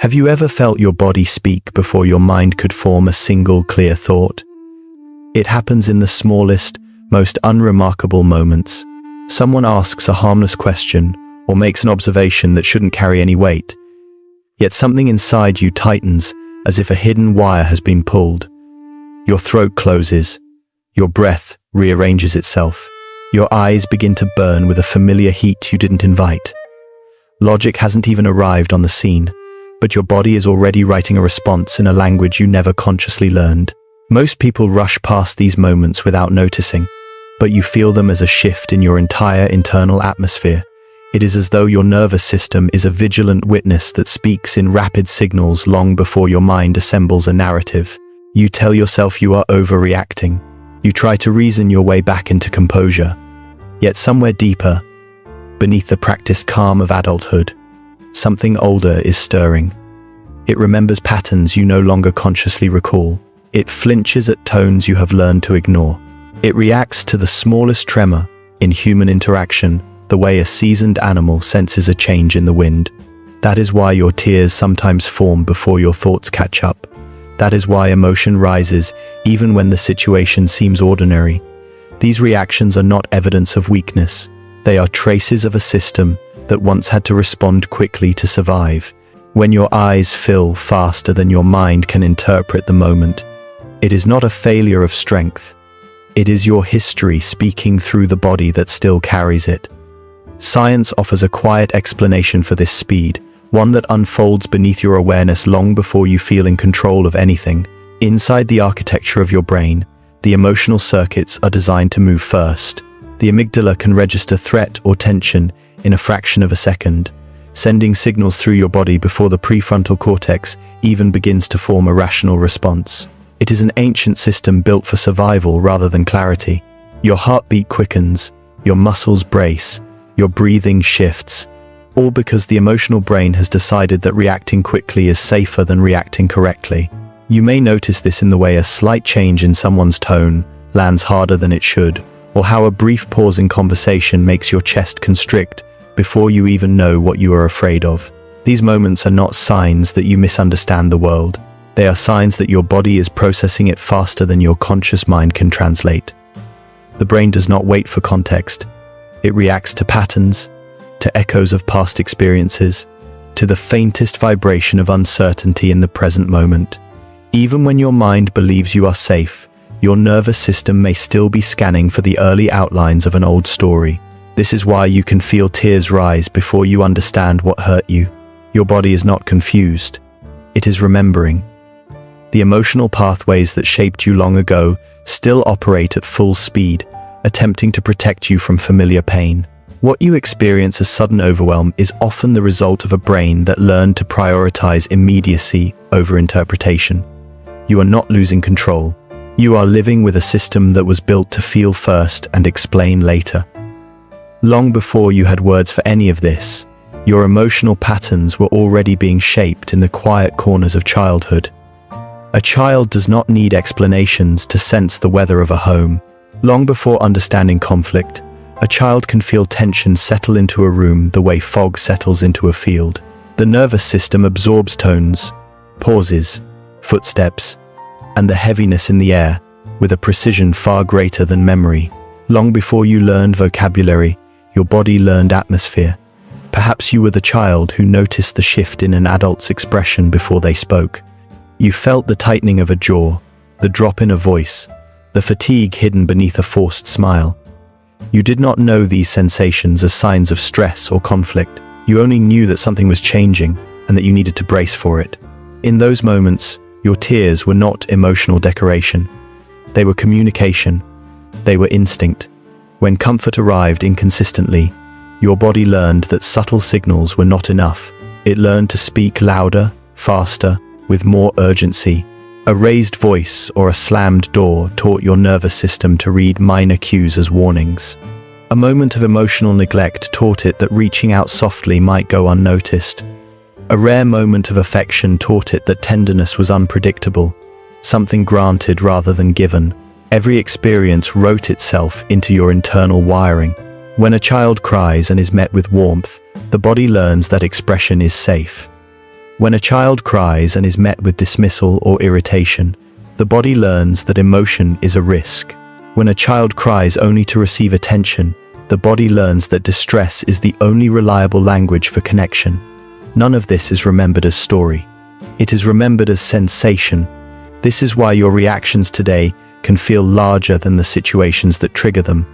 Have you ever felt your body speak before your mind could form a single clear thought? It happens in the smallest, most unremarkable moments. Someone asks a harmless question or makes an observation that shouldn't carry any weight. Yet something inside you tightens as if a hidden wire has been pulled. Your throat closes. Your breath rearranges itself. Your eyes begin to burn with a familiar heat you didn't invite. Logic hasn't even arrived on the scene, but your body is already writing a response in a language you never consciously learned. Most people rush past these moments without noticing, but you feel them as a shift in your entire internal atmosphere. It is as though your nervous system is a vigilant witness that speaks in rapid signals long before your mind assembles a narrative. You tell yourself you are overreacting. You try to reason your way back into composure. Yet somewhere deeper, beneath the practiced calm of adulthood, something older is stirring. It remembers patterns you no longer consciously recall. It flinches at tones you have learned to ignore. It reacts to the smallest tremor in human interaction, the way a seasoned animal senses a change in the wind. That is why your tears sometimes form before your thoughts catch up. That is why emotion rises even when the situation seems ordinary. These reactions are not evidence of weakness. They are traces of a system that once had to respond quickly to survive. When your eyes fill faster than your mind can interpret the moment, it is not a failure of strength. It is your history speaking through the body that still carries it. Science offers a quiet explanation for this speed, one that unfolds beneath your awareness long before you feel in control of anything. Inside the architecture of your brain, the emotional circuits are designed to move first. The amygdala can register threat or tension in a fraction of a second, sending signals through your body before the prefrontal cortex even begins to form a rational response. It is an ancient system built for survival rather than clarity. Your heartbeat quickens, your muscles brace, your breathing shifts, all because the emotional brain has decided that reacting quickly is safer than reacting correctly. You may notice this in the way a slight change in someone's tone lands harder than it should, or how a brief pause in conversation makes your chest constrict before you even know what you are afraid of. These moments are not signs that you misunderstand the world. They are signs that your body is processing it faster than your conscious mind can translate. The brain does not wait for context. It reacts to patterns, to echoes of past experiences, to the faintest vibration of uncertainty in the present moment. Even when your mind believes you are safe, your nervous system may still be scanning for the early outlines of an old story. This is why you can feel tears rise before you understand what hurt you. Your body is not confused. It is remembering. The emotional pathways that shaped you long ago still operate at full speed, attempting to protect you from familiar pain. What you experience as sudden overwhelm is often the result of a brain that learned to prioritize immediacy over interpretation. You are not losing control. You are living with a system that was built to feel first and explain later. Long before you had words for any of this, your emotional patterns were already being shaped in the quiet corners of childhood. A child does not need explanations to sense the weather of a home. Long before understanding conflict, a child can feel tension settle into a room the way fog settles into a field. The nervous system absorbs tones, pauses, footsteps, and the heaviness in the air with a precision far greater than memory. Long before you learned vocabulary, your body learned atmosphere. Perhaps you were the child who noticed the shift in an adult's expression before they spoke. You felt the tightening of a jaw, the drop in a voice, the fatigue hidden beneath a forced smile. You did not know these sensations as signs of stress or conflict. You only knew that something was changing and that you needed to brace for it. In those moments, your tears were not emotional decoration. They were communication. They were instinct. When comfort arrived inconsistently, your body learned that subtle signals were not enough. It learned to speak louder, faster, with more urgency. A raised voice or a slammed door taught your nervous system to read minor cues as warnings. A moment of emotional neglect taught it that reaching out softly might go unnoticed. A rare moment of affection taught it that tenderness was unpredictable, something granted rather than given. Every experience wrote itself into your internal wiring. When a child cries and is met with warmth, the body learns that expression is safe. When a child cries and is met with dismissal or irritation, the body learns that emotion is a risk. When a child cries only to receive attention, the body learns that distress is the only reliable language for connection. None of this is remembered as story. It is remembered as sensation. This is why your reactions today can feel larger than the situations that trigger them.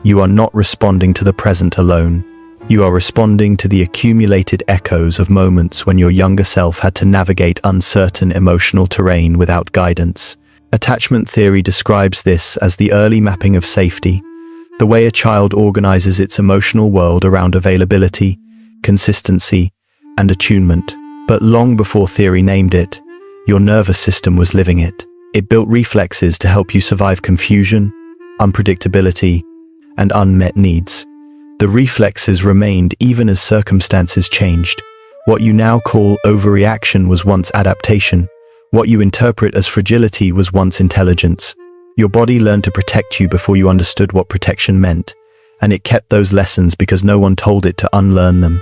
You are not responding to the present alone. You are responding to the accumulated echoes of moments when your younger self had to navigate uncertain emotional terrain without guidance. Attachment theory describes this as the early mapping of safety, the way a child organizes its emotional world around availability, consistency, and attunement. But long before theory named it, your nervous system was living it. It built reflexes to help you survive confusion, unpredictability, and unmet needs. The reflexes remained even as circumstances changed. What you now call overreaction was once adaptation. What you interpret as fragility was once intelligence. Your body learned to protect you before you understood what protection meant, and it kept those lessons because no one told it to unlearn them.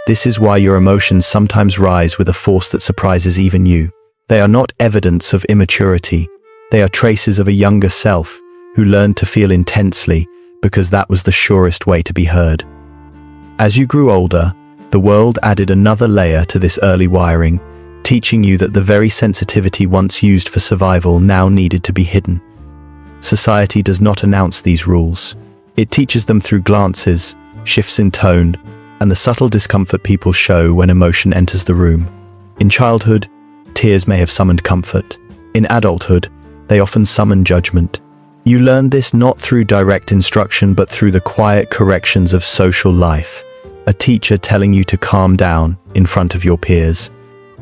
This is why your emotions sometimes rise with a force that surprises even you. They are not evidence of immaturity. They are traces of a younger self who learned to feel intensely because that was the surest way to be heard. As you grew older, the world added another layer to this early wiring, teaching you that the very sensitivity once used for survival now needed to be hidden. Society does not announce these rules. It teaches them through glances, shifts in tone, and the subtle discomfort people show when emotion enters the room. In childhood, tears may have summoned comfort. In adulthood, they often summon judgment. You learn this not through direct instruction but through the quiet corrections of social life. A teacher telling you to calm down in front of your peers.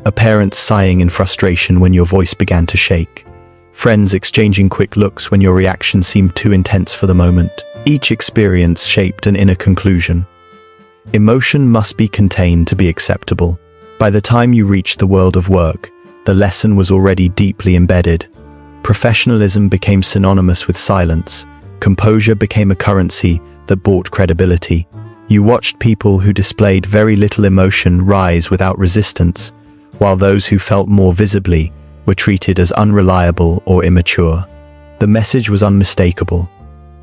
A parent sighing in frustration when your voice began to shake. Friends exchanging quick looks when your reaction seemed too intense for the moment. Each experience shaped an inner conclusion. Emotion must be contained to be acceptable. By the time you reached the world of work, the lesson was already deeply embedded. Professionalism became synonymous with silence. Composure became a currency that bought credibility. You watched people who displayed very little emotion rise without resistance, while those who felt more visibly were treated as unreliable or immature. The message was unmistakable.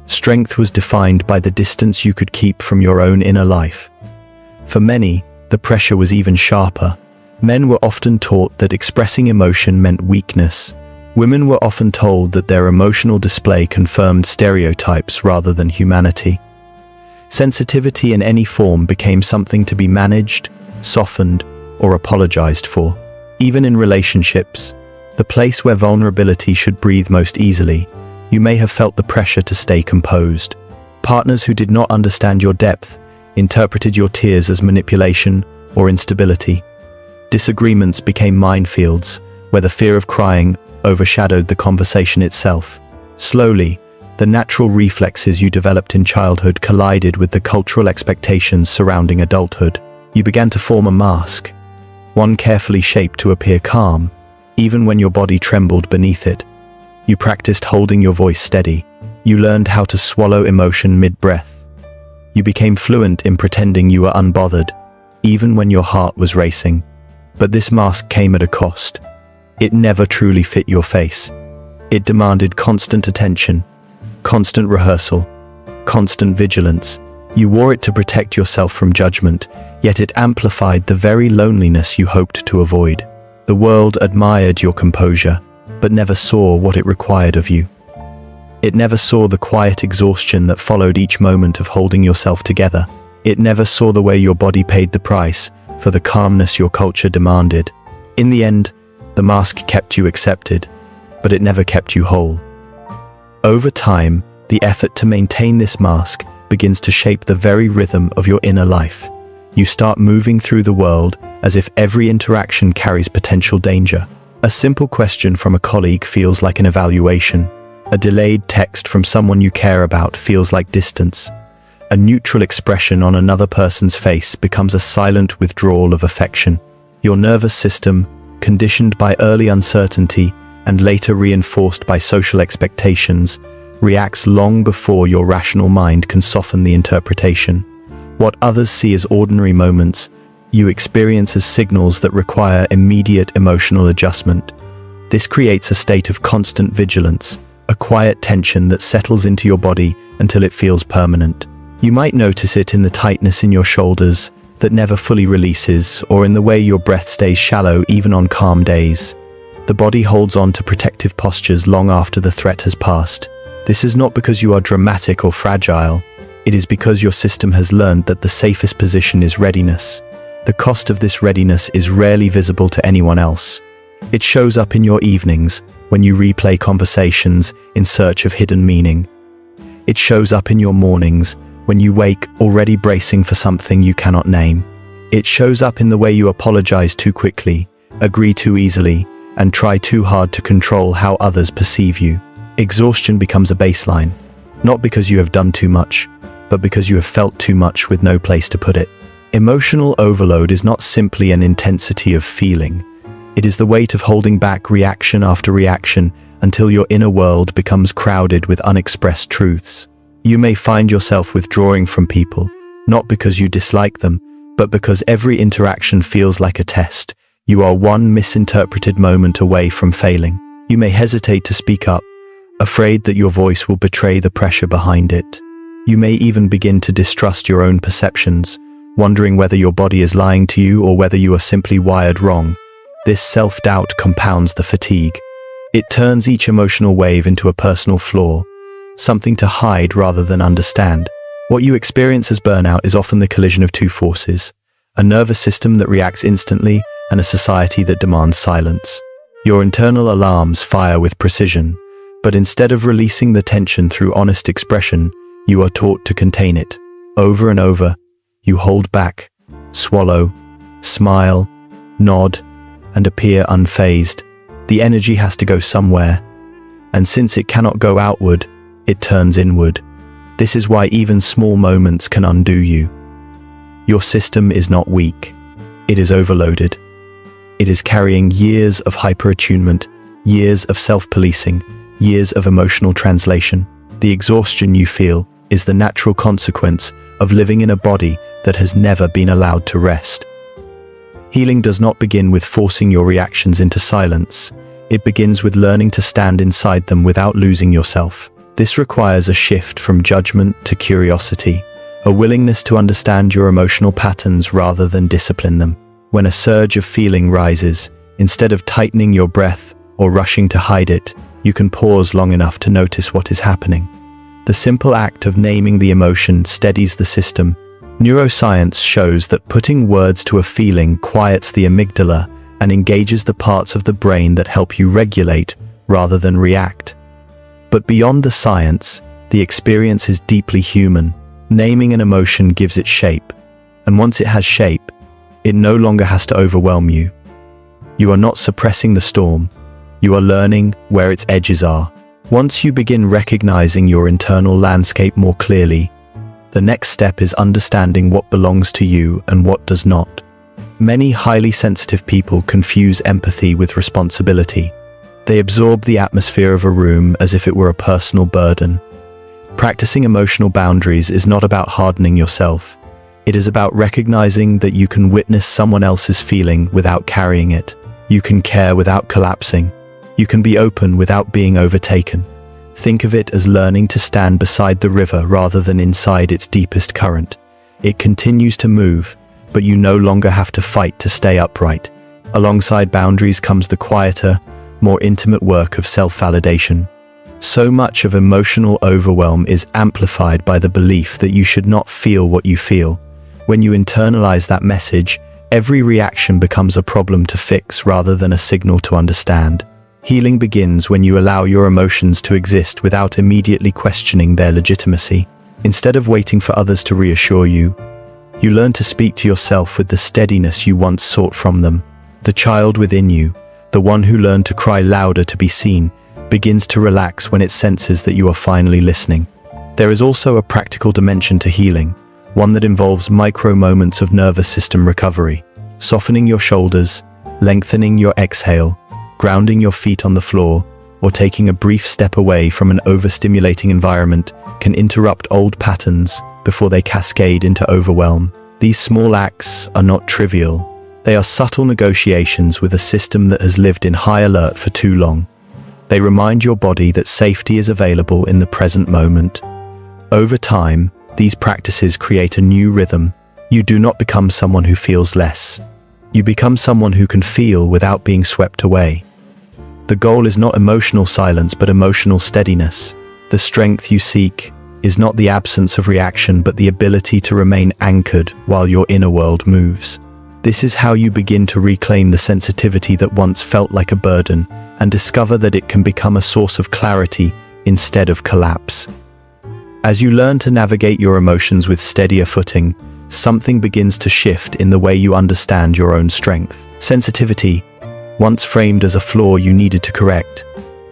Strength was defined by the distance you could keep from your own inner life. For many, the pressure was even sharper. Men were often taught that expressing emotion meant weakness. Women were often told that their emotional display confirmed stereotypes rather than humanity. Sensitivity in any form became something to be managed, softened, or apologized for. Even in relationships, the place where vulnerability should breathe most easily, you may have felt the pressure to stay composed. Partners who did not understand your depth interpreted your tears as manipulation or instability. Disagreements became minefields, where the fear of crying overshadowed the conversation itself. Slowly, the natural reflexes you developed in childhood collided with the cultural expectations surrounding adulthood. You began to form a mask, one carefully shaped to appear calm, even when your body trembled beneath it. You practiced holding your voice steady. You learned how to swallow emotion mid-breath. You became fluent in pretending you were unbothered, even when your heart was racing. But this mask came at a cost. It never truly fit your face. It demanded constant attention, constant rehearsal, constant vigilance. You wore it to protect yourself from judgment, yet it amplified the very loneliness you hoped to avoid. The world admired your composure, but never saw what it required of you. It never saw the quiet exhaustion that followed each moment of holding yourself together. It never saw the way your body paid the price for the calmness your culture demanded. In the end, the mask kept you accepted, but it never kept you whole. Over time, the effort to maintain this mask begins to shape the very rhythm of your inner life. You start moving through the world as if every interaction carries potential danger. A simple question from a colleague feels like an evaluation. A delayed text from someone you care about feels like distance. A neutral expression on another person's face becomes a silent withdrawal of affection. Your nervous system, conditioned by early uncertainty and later reinforced by social expectations, reacts long before your rational mind can soften the interpretation. What others see as ordinary moments, you experience as signals that require immediate emotional adjustment. This creates a state of constant vigilance, a quiet tension that settles into your body until it feels permanent. You might notice it in the tightness in your shoulders that never fully releases, or in the way your breath stays shallow even on calm days. The body holds on to protective postures long after the threat has passed. This is not because you are dramatic or fragile. It is because your system has learned that the safest position is readiness. The cost of this readiness is rarely visible to anyone else. It shows up in your evenings, when you replay conversations in search of hidden meaning. It shows up in your mornings, when you wake already bracing for something you cannot name. It shows up in the way you apologize too quickly, agree too easily, and try too hard to control how others perceive you. Exhaustion becomes a baseline, not because you have done too much, but because you have felt too much with no place to put it. Emotional overload is not simply an intensity of feeling. It is the weight of holding back reaction after reaction until your inner world becomes crowded with unexpressed truths. You may find yourself withdrawing from people, not because you dislike them, but because every interaction feels like a test. You are one misinterpreted moment away from failing. You may hesitate to speak up, afraid that your voice will betray the pressure behind it. You may even begin to distrust your own perceptions, wondering whether your body is lying to you or whether you are simply wired wrong. This self-doubt compounds the fatigue. It turns each emotional wave into a personal flaw, something to hide rather than understand. What you experience as burnout is often the collision of two forces, a nervous system that reacts instantly and a society that demands silence. Your internal alarms fire with precision, but instead of releasing the tension through honest expression, you are taught to contain it. Over and over, you hold back, swallow, smile, nod, and appear unfazed. The energy has to go somewhere, and since it cannot go outward, it turns inward. This is why even small moments can undo you. Your system is not weak. It is overloaded. It is carrying years of hyperattunement, years of self-policing, years of emotional translation. The exhaustion you feel is the natural consequence of living in a body that has never been allowed to rest. Healing does not begin with forcing your reactions into silence. It begins with learning to stand inside them without losing yourself. This requires a shift from judgment to curiosity, a willingness to understand your emotional patterns rather than discipline them. When a surge of feeling rises, instead of tightening your breath or rushing to hide it, you can pause long enough to notice what is happening. The simple act of naming the emotion steadies the system. Neuroscience shows that putting words to a feeling quiets the amygdala and engages the parts of the brain that help you regulate rather than react. But beyond the science, the experience is deeply human. Naming an emotion gives it shape, and once it has shape, it no longer has to overwhelm you. You are not suppressing the storm. You are learning where its edges are. Once you begin recognizing your internal landscape more clearly, the next step is understanding what belongs to you and what does not. Many highly sensitive people confuse empathy with responsibility. They absorb the atmosphere of a room as if it were a personal burden. Practicing emotional boundaries is not about hardening yourself. It is about recognizing that you can witness someone else's feeling without carrying it. You can care without collapsing. You can be open without being overtaken. Think of it as learning to stand beside the river rather than inside its deepest current. It continues to move, but you no longer have to fight to stay upright. Alongside boundaries comes the quieter, more intimate work of self-validation. So much of emotional overwhelm is amplified by the belief that you should not feel what you feel. When you internalize that message, every reaction becomes a problem to fix rather than a signal to understand. Healing begins when you allow your emotions to exist without immediately questioning their legitimacy. Instead of waiting for others to reassure you, you learn to speak to yourself with the steadiness you once sought from them. The child within you, the one who learned to cry louder to be seen, begins to relax when it senses that you are finally listening. There is also a practical dimension to healing, one that involves micro moments of nervous system recovery. Softening your shoulders, lengthening your exhale, grounding your feet on the floor, or taking a brief step away from an overstimulating environment can interrupt old patterns before they cascade into overwhelm. These small acts are not trivial. They are subtle negotiations with a system that has lived in high alert for too long. They remind your body that safety is available in the present moment. Over time, these practices create a new rhythm. You do not become someone who feels less. You become someone who can feel without being swept away. The goal is not emotional silence, but emotional steadiness. The strength you seek is not the absence of reaction, but the ability to remain anchored while your inner world moves. This is how you begin to reclaim the sensitivity that once felt like a burden and discover that it can become a source of clarity instead of collapse. As you learn to navigate your emotions with steadier footing, something begins to shift in the way you understand your own strength. Sensitivity, once framed as a flaw you needed to correct,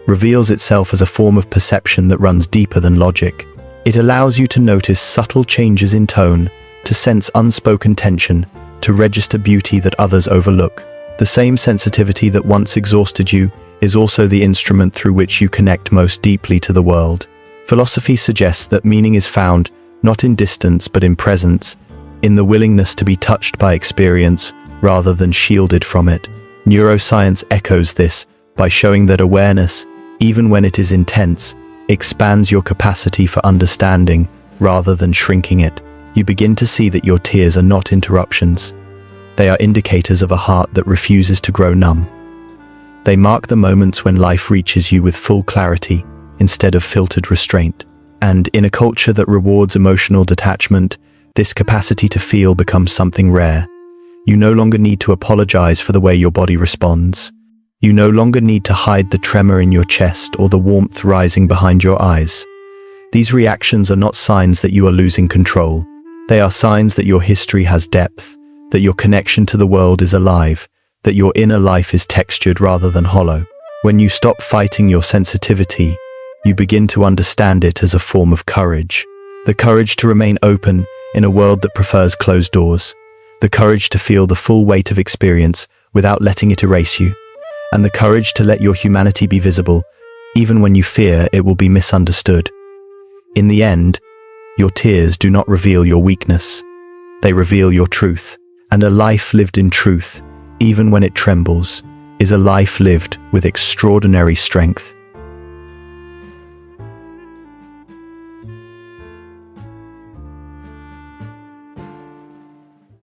reveals itself as a form of perception that runs deeper than logic. It allows you to notice subtle changes in tone, to sense unspoken tension, to register beauty that others overlook. The same sensitivity that once exhausted you is also the instrument through which you connect most deeply to the world. Philosophy suggests that meaning is found not in distance but in presence, in the willingness to be touched by experience rather than shielded from it. Neuroscience echoes this by showing that awareness, even when it is intense, expands your capacity for understanding rather than shrinking it. You begin to see that your tears are not interruptions. They are indicators of a heart that refuses to grow numb. They mark the moments when life reaches you with full clarity instead of filtered restraint. And in a culture that rewards emotional detachment, this capacity to feel becomes something rare. You no longer need to apologize for the way your body responds. You no longer need to hide the tremor in your chest or the warmth rising behind your eyes. These reactions are not signs that you are losing control. They are signs that your history has depth, that your connection to the world is alive, that your inner life is textured rather than hollow. When you stop fighting your sensitivity, you begin to understand it as a form of courage. The courage to remain open in a world that prefers closed doors. The courage to feel the full weight of experience without letting it erase you. And the courage to let your humanity be visible, even when you fear it will be misunderstood. In the end, your tears do not reveal your weakness. They reveal your truth. And a life lived in truth, even when it trembles, is a life lived with extraordinary strength.